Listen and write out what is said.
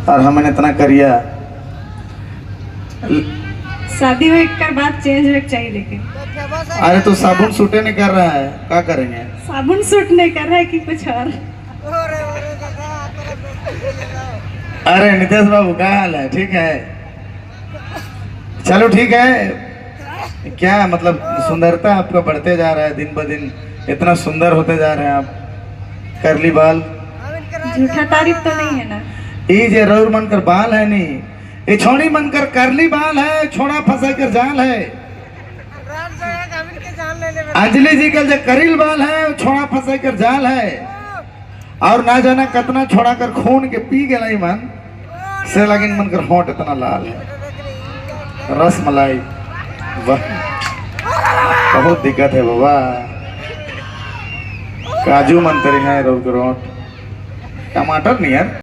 और हमने इतना करिया। शादी हो कर बाद चेंज होना चाहिए लेकिन। अरे तो साबुन सूटे नहीं कर रहा है, क्या करेंगे? साबुन सूट नहीं कर रहा है कि कुछ और? अरे नितेश बाबू क्या हाल है? ठीक है, चलो ठीक है। क्या मतलब सुंदरता आपका बढ़ते जा रहा है दिन ब दिन, इतना सुंदर होते जा रहे हैं आप। करली बाल, झूठा तारीफ तो नहीं है ना? ये जे रौर मनकर बाल है नहीं, ये छोड़ी मनकर करली बाल है, छोड़ा फंसा कर जाल है। अंजलि जी का जो करील बाल है, छोड़ा फंसा कर जाल है। और ना जाना कितना छोड़ा कर खून के पी गए मन से, लगिन मन कर होंठ इतना लाल है, रस मलाई। वाह, बहुत दिक्कत है बाबा। काजू मंत्री है रोड, टमाटर नहीं यार।